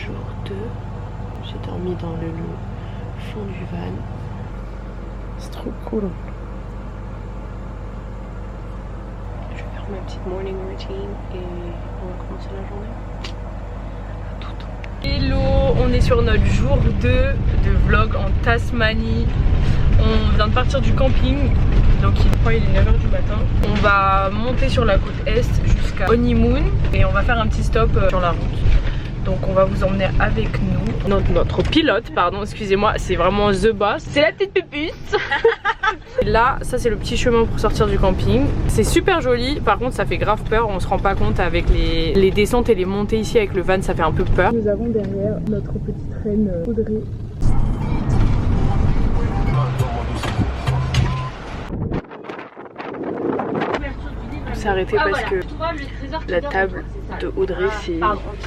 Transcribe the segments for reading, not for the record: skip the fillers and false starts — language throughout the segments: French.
Jour 2. J'ai dormi dans le fond du van. C'est trop cool. Je vais faire ma petite morning routine et on va commencer la journée. À tout temps. Hello, on est sur notre jour 2 de vlog en Tasmanie. On vient de partir du camping, donc il est 9h du matin. On va monter sur la côte est jusqu'à Honeymoon et on va faire un petit stop sur la route. Donc on va vous emmener avec nous. Notre pilote, pardon, excusez-moi, c'est vraiment the boss. C'est la petite pupuce. Là, ça c'est le petit chemin pour sortir du camping. C'est super joli, par contre ça fait grave peur. On se rend pas compte avec les descentes et les montées ici avec le van, ça fait un peu peur. Nous avons derrière notre petite reine Audrey. On s'est arrêté parce que la table de Audrey s'est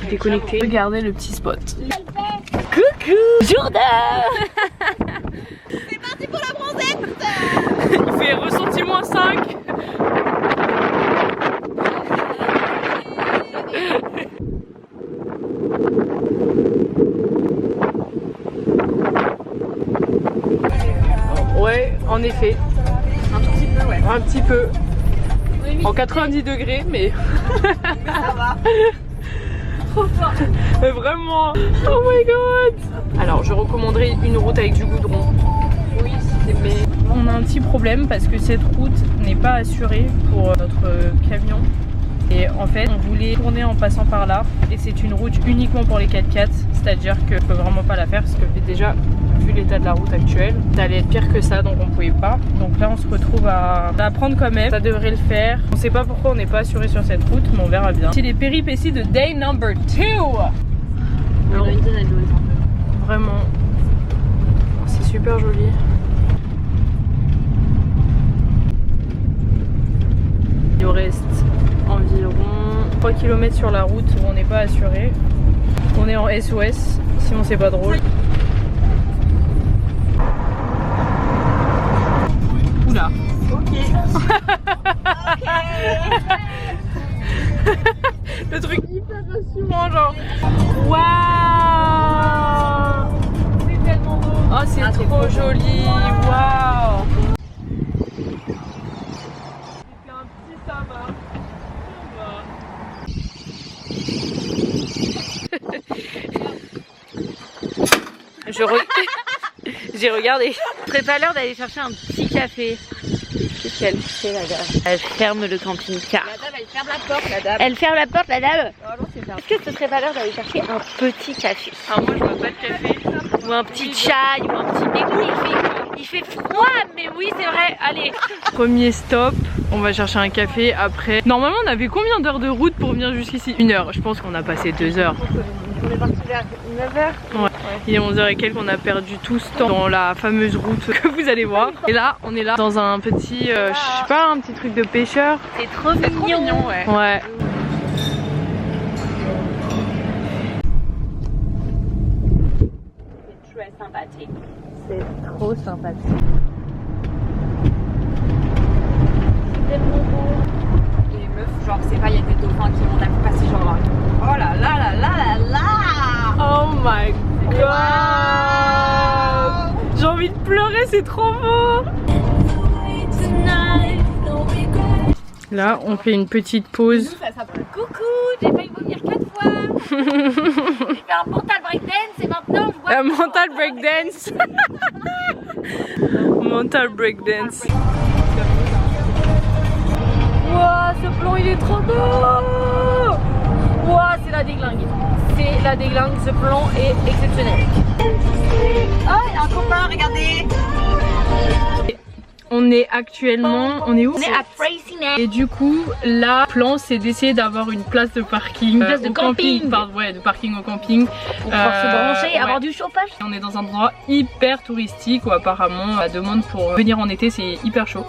déconnectée. Regardez le petit spot. Coucou Jourdain. C'est parti pour la bronzette. Il fait ressenti -5. Ouais, en effet. Un tout petit peu, ouais. Un petit peu. En 90 degrés, mais Ça va. trop fort. Mais vraiment. Oh my god. Alors je recommanderais une route avec du goudron. Oui, Mais on a un petit problème parce que cette route n'est pas assurée pour notre camion. Et en fait on voulait tourner en passant par là. Et c'est une route uniquement pour les 4x4. C'est-à-dire que je peux vraiment pas la faire parce que déjà vu l'état de la route actuelle, ça allait être pire que ça, donc on pouvait pas. Donc là on se retrouve à la prendre quand même. Ça devrait le faire. On sait pas pourquoi on n'est pas assuré sur cette route, mais on verra bien. C'est les péripéties de day number 2. Vraiment, c'est super joli. Il nous reste environ 3 km sur la route où on n'est pas assuré. On est en SOS, sinon c'est pas drôle. Oula. ok. Le truc hyper rassurant, genre. Waouh. C'est tellement beau. Oh, c'est trop joli. Waouh. C'est un petit sama. J'ai regardé. Ce serait pas l'heure d'aller chercher un petit café. Qu'est-ce qu'elle fait, la dame? Elle ferme le camping-car. La dame, elle ferme la porte, la dame. Elle ferme la porte, la dame. Oh non, c'est ça. Est-ce que ce serait pas l'heure d'aller chercher un petit café? Ah, moi, je veux pas de café. Ou un petit chai, ou un petit... Mais oui, il fait froid, mais oui, c'est vrai. Allez. Premier stop, on va chercher un café après. Normalement, on avait combien d'heures de route pour venir jusqu'ici? 1 heure. Je pense qu'on a passé 2 heures. On est parti vers 9h. Ouais. Il est 11h et quelques, on a perdu tout ce temps dans la fameuse route que vous allez voir. Et là, on est là dans un petit, je sais pas, un petit truc de pêcheur. C'est trop mignon. Ouais. Ouais. C'est très sympathique. C'est trop sympathique. C'est tellement beau. Et les meufs, genre, c'est pas, il y a des dauphins qui vont passer, genre là. Oh là là là là là là. Oh my god. J'ai envie de pleurer, c'est trop beau. Là, on fait une petite pause. Coucou, j'ai failli vomir 4 fois. J'ai fait un mental breakdance et maintenant je vois. Un mental breakdance. Mental breakdance. Wouah, ce plan il est trop beau. Wouah, c'est la déglingue. C'est la déglingue, ce plan est exceptionnel. Oh, il y a un copain, regardez. On est actuellement, on est où? On est à Freycinet. Et du coup, là, le plan c'est d'essayer d'avoir une place de parking. Une place de camping. Pardon, ouais, de parking au camping. Pour pouvoir se brancher, avoir du chauffage. On est dans un endroit hyper touristique où apparemment la demande pour venir en été c'est hyper chaud.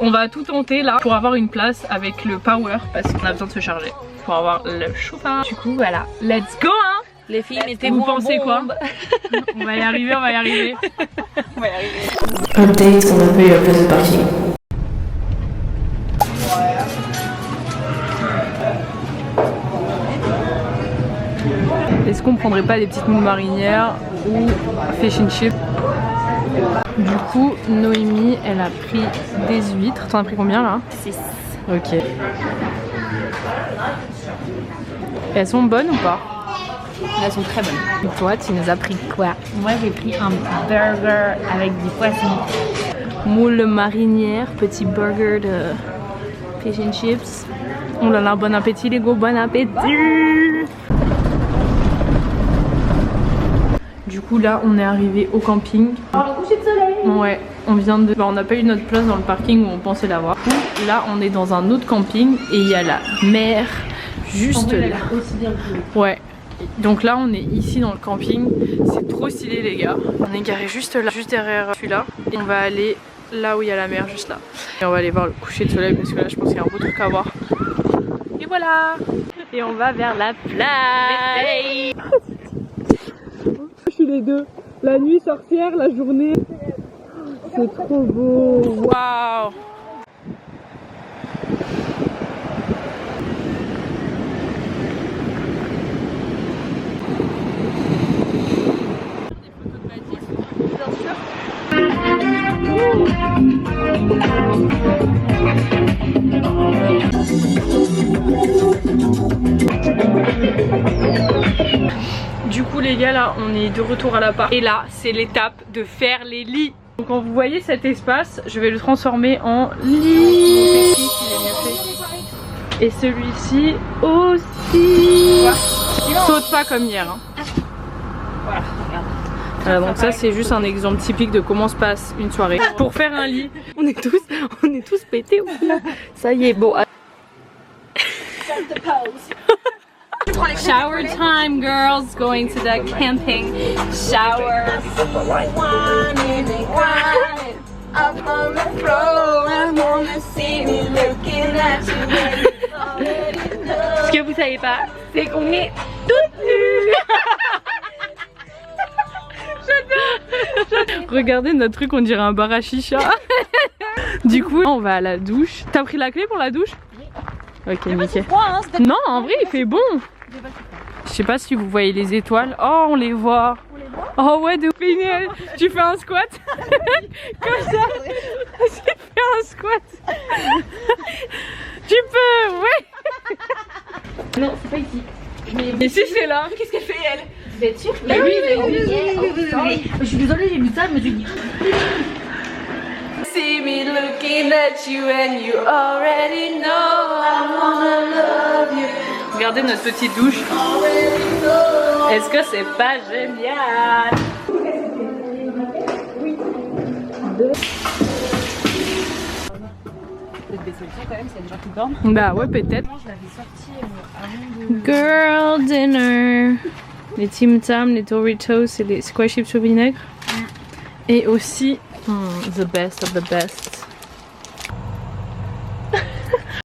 On va tout tenter là pour avoir une place avec le power parce qu'on a besoin de se charger pour avoir le chauffage. Du coup voilà, let's go hein. Les filles, mettez Vous pensez quoi? On va y arriver, on va y arriver. On va y arriver. Update, on a fait la place de parking. est-ce qu'on prendrait pas des petites moules marinières ou fish and chips? Du coup, Noémie, elle a pris des huîtres. T'en as pris combien là? 6. Ok. Elles sont bonnes ou pas? Elles sont très bonnes. Et toi, tu nous as pris quoi? Moi j'ai pris un burger avec du poisson. Moule marinière, petit burger de fish and chips. Oh là là, bon appétit les gars, bon appétit! Du coup là, on est arrivé au camping. Oh, le coucher de soleil! Ouais, on vient de... on n'a pas eu notre place dans le parking où on pensait l'avoir. Là, on est dans un autre camping et il y a la mer juste là. Aussi bien que... Ouais. Donc là on est ici dans le camping, c'est trop stylé les gars. On est garé juste là, juste derrière celui-là. Et on va aller là où il y a la mer, juste là. Et on va aller voir le coucher de soleil parce que là je pense qu'il y a un beau truc à voir. Et voilà. Et on va vers la plage. Je suis les deux, la nuit sorcière, la journée. C'est trop beau. Waouh. Du coup les gars, là on est de retour à l'appart et là c'est l'étape de faire les lits. Donc quand vous voyez cet espace, je vais le transformer en lit. Et celui-ci aussi. Saute pas comme hier hein. Voilà, regarde. Voilà, donc ça c'est juste un exemple typique de comment se passe une soirée. Pour faire un lit, on est tous pétés. Ça y est, bon. Shower time, girls. Going to the camping shower. Ce que vous savez pas, c'est qu'on est toutes nues. Regardez notre truc, on dirait un bar à chicha. Du coup, on va à la douche. T'as pris la clé pour la douche? Ok, nickel. Non, en vrai, il fait bon. Je sais pas si vous voyez les étoiles. Oh, on les voit. Oh ouais, de finir. Tu fais un squat. Comme ça. J'ai fait un squat. Tu peux, ouais. Non, c'est pas ici. Et si c'est là? Qu'est-ce qu'elle fait elle? Vous êtes sûre? Mais oui, je suis désolée, j'ai vu ça, je me suis dit. See me looking at you and you already know I wanna love you. Regardez notre petite douche. Est-ce que c'est pas génial? Peut-être des solutions quand même, c'est déjà tout corne. Bah ouais, peut-être. Je l'avais sorti avant de... Girl dinner. Les Tim Tam, les Doritos et les squash chips au vinaigre. Et aussi, the best of the best.